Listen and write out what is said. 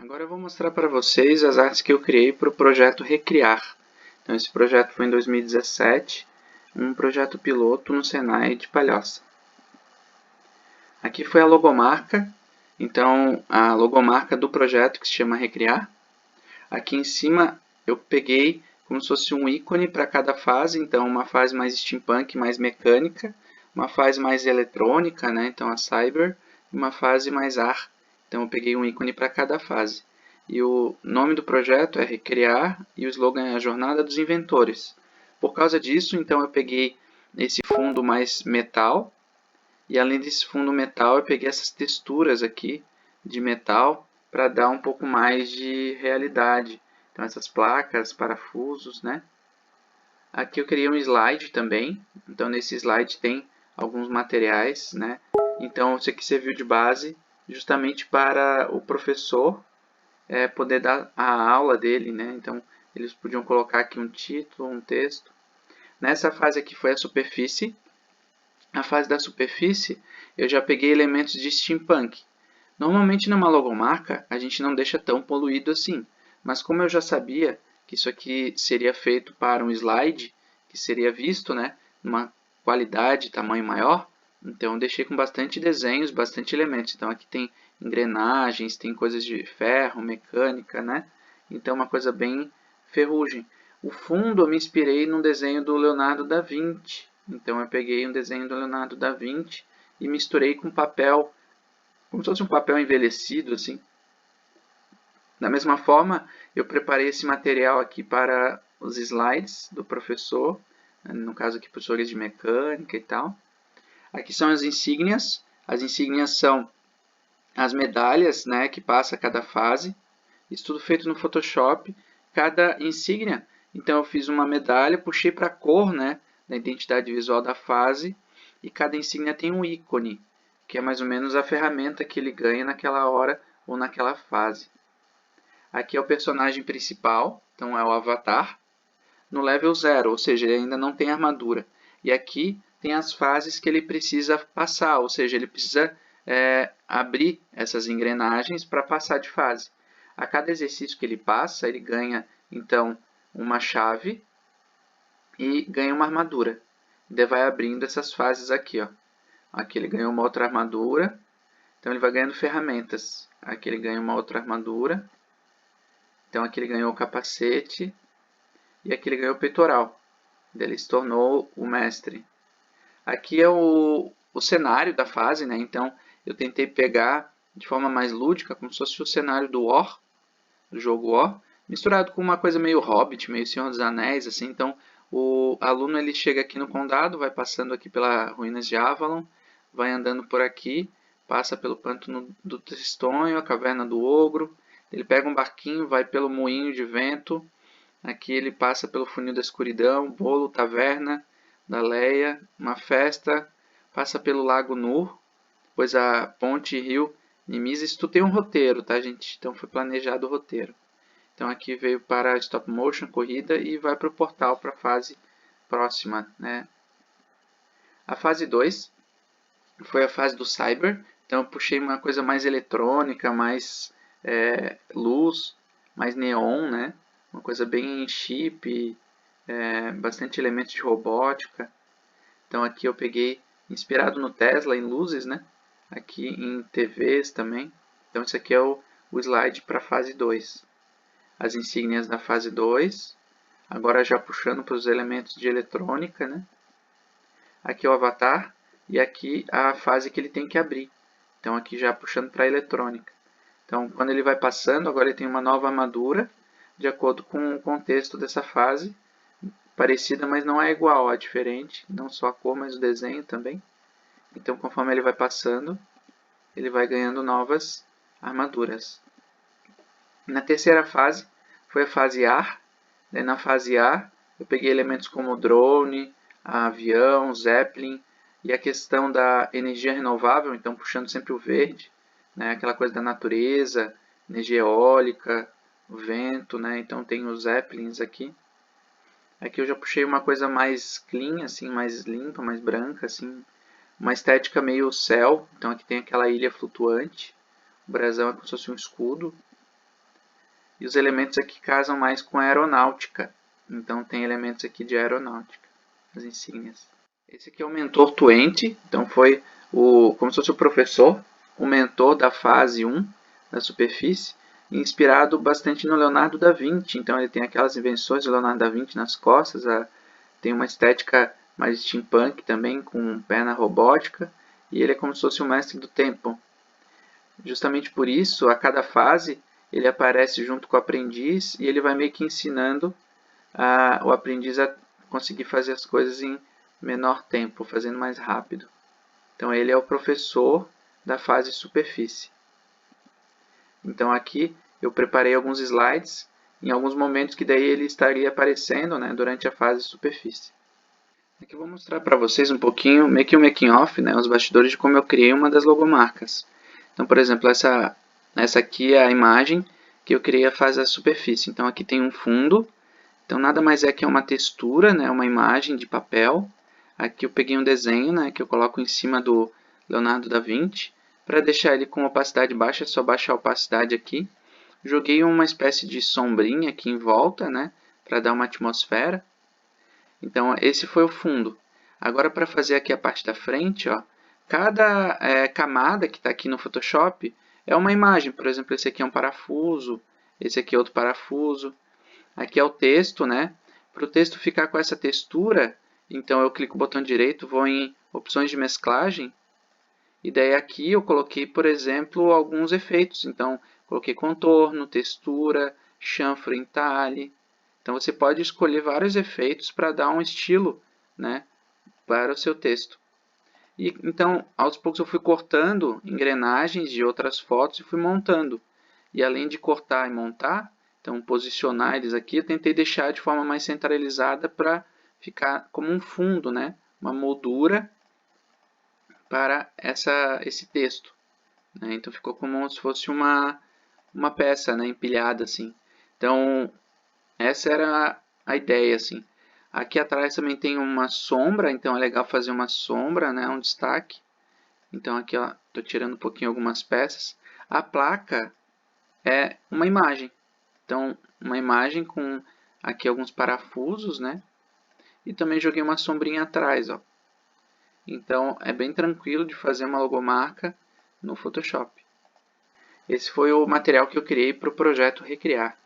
Agora eu vou mostrar para vocês as artes que eu criei para o projeto Recriar. Então esse projeto foi em 2017, um projeto piloto no Senai de Palhoça. Aqui foi a logomarca, então a logomarca do projeto que se chama Recriar. Aqui em cima eu peguei como se fosse um ícone para cada fase, então uma fase mais steampunk, mais mecânica, uma fase mais eletrônica, né? Então a cyber, e uma fase mais ar. Então eu peguei um ícone para cada fase. E o nome do projeto é Recriar e o slogan é a Jornada dos Inventores. Por causa disso, então eu peguei esse fundo mais metal e além desse fundo metal eu peguei essas texturas aqui de metal para dar um pouco mais de realidade. Então essas placas, parafusos, né? Aqui eu criei um slide também. Então nesse slide tem alguns materiais, né? Então isso aqui serviu de base justamente para o professor poder dar a aula dele, né? Então eles podiam colocar aqui um título, um texto. Nessa fase aqui foi a superfície. A fase da superfície eu já peguei elementos de steampunk. Normalmente numa logomarca a gente não deixa tão poluído assim, mas como eu já sabia que isso aqui seria feito para um slide, que seria visto, né, numa qualidade, tamanho maior, então eu deixei com bastante desenhos, bastante elementos. Então aqui tem engrenagens, tem coisas de ferro, mecânica, né? Então uma coisa bem ferrugem. O fundo eu me inspirei num desenho do Leonardo da Vinci. Então eu peguei um desenho do Leonardo da Vinci e misturei com papel, como se fosse um papel envelhecido, assim. Da mesma forma, eu preparei esse material aqui para os slides do professor, no caso aqui professores de mecânica e tal. Aqui são as insígnias. As insígnias são as medalhas, né, que passa cada fase. Isso tudo feito no Photoshop. Cada insígnia, então eu fiz uma medalha, puxei para a cor, né, da identidade visual da fase. E cada insígnia tem um ícone, que é mais ou menos a ferramenta que ele ganha naquela hora ou naquela fase. Aqui é o personagem principal, então é o avatar, no level 0, ou seja, ele ainda não tem armadura. E aqui tem as fases que ele precisa passar, ou seja, ele precisa abrir essas engrenagens para passar de fase. A cada exercício que ele passa, ele ganha então uma chave e ganha uma armadura. Ele vai abrindo essas fases aqui, ó. Aqui ele ganhou uma outra armadura, então ele vai ganhando ferramentas. Aqui ele ganha uma outra armadura, então aqui ele ganhou o capacete e aqui ele ganhou o peitoral. Ele se tornou o mestre. Aqui é o cenário da fase, né? Então eu tentei pegar de forma mais lúdica, como se fosse o cenário do War, do jogo War, misturado com uma coisa meio Hobbit, meio Senhor dos Anéis, assim. Então o aluno ele chega aqui no condado, vai passando aqui pelas ruínas de Avalon, vai andando por aqui, passa pelo pântano do Tristonho, a caverna do Ogro. Ele pega um barquinho, vai pelo moinho de vento. Aqui ele passa pelo funil da escuridão, bolo, taverna da Leia, uma festa, passa pelo lago Nur, depois a ponte rio Nimises. Tu tem um roteiro, tá, gente? Então foi planejado o roteiro. Então aqui veio para stop motion, corrida, e vai para o portal para a fase próxima, né? A fase 2 foi a fase do cyber, então eu puxei uma coisa mais eletrônica, mais luz, mais neon, né? Uma coisa bem chip, bastante elementos de robótica. Então aqui eu peguei, inspirado no Tesla, em luzes, né? Aqui em TVs também. Então esse aqui é o slide para a fase 2. As insígnias da fase 2. Agora já puxando para os elementos de eletrônica, né? Aqui é o avatar e aqui a fase que ele tem que abrir. Então aqui já puxando para a eletrônica. Então quando ele vai passando, agora ele tem uma nova armadura, de acordo com o contexto dessa fase. Parecida, mas não é igual, é diferente. Não só a cor, mas o desenho também. Então conforme ele vai passando, ele vai ganhando novas armaduras. Na terceira fase, foi a fase ar. Daí na fase ar, eu peguei elementos como drone, avião, zeppelin, e a questão da energia renovável, então puxando sempre o verde, né? Aquela coisa da natureza, energia eólica, o vento, né? Então tem os zeppelins aqui. Aqui eu já puxei uma coisa mais clean, assim, mais limpa, mais branca, assim, uma estética meio céu. Então aqui tem aquela ilha flutuante, o brasão é como se fosse um escudo. E os elementos aqui casam mais com a aeronáutica. Então tem elementos aqui de aeronáutica, as insígnias. Esse aqui é o mentor Twente, então foi como se fosse o professor, o mentor da fase 1 da superfície, inspirado bastante no Leonardo da Vinci. Então ele tem aquelas invenções do Leonardo da Vinci nas costas, tem uma estética mais steampunk também, com perna robótica, e ele é como se fosse o mestre do tempo. Justamente por isso, a cada fase, ele aparece junto com o aprendiz e ele vai meio que ensinando o aprendiz a conseguir fazer as coisas em menor tempo, fazendo mais rápido. Então ele é o professor da fase superfície. Então aqui eu preparei alguns slides em alguns momentos que daí ele estaria aparecendo, né, durante a fase superfície. Aqui eu vou mostrar para vocês um pouquinho, meio que um making off, né, os bastidores de como eu criei uma das logomarcas. Então, por exemplo, essa aqui é a imagem que eu criei a fase da superfície. Então aqui tem um fundo. Então nada mais é que uma textura, né, uma imagem de papel. Aqui eu peguei um desenho, né, que eu coloco em cima do Leonardo da Vinci. Para deixar ele com opacidade baixa, é só baixar a opacidade aqui. Joguei uma espécie de sombrinha aqui em volta, né, para dar uma atmosfera. Então esse foi o fundo. Agora para fazer aqui a parte da frente, ó, cada camada que está aqui no Photoshop é uma imagem. Por exemplo, esse aqui é um parafuso, esse aqui é outro parafuso. Aqui é o texto, né? Para o texto ficar com essa textura, então eu clico o botão direito, vou em opções de mesclagem, e daí aqui eu coloquei, por exemplo, alguns efeitos. Então, coloquei contorno, textura, chanfro em talhe. Então, você pode escolher vários efeitos para dar um estilo, né, para o seu texto. E, então, aos poucos eu fui cortando engrenagens de outras fotos e fui montando. E além de cortar e montar, então posicionar eles aqui, eu tentei deixar de forma mais centralizada para ficar como um fundo, né? Uma moldura para esse texto. Né? Então ficou como se fosse uma peça, né? Empilhada assim. Então essa era a ideia assim. Aqui atrás também tem uma sombra, então é legal fazer uma sombra, né? Um destaque. Então aqui estou tirando um pouquinho algumas peças. A placa é uma imagem. Então, uma imagem com aqui alguns parafusos, né? E também joguei uma sombrinha atrás, ó. Então, é bem tranquilo de fazer uma logomarca no Photoshop. Esse foi o material que eu criei para o projeto Recriar.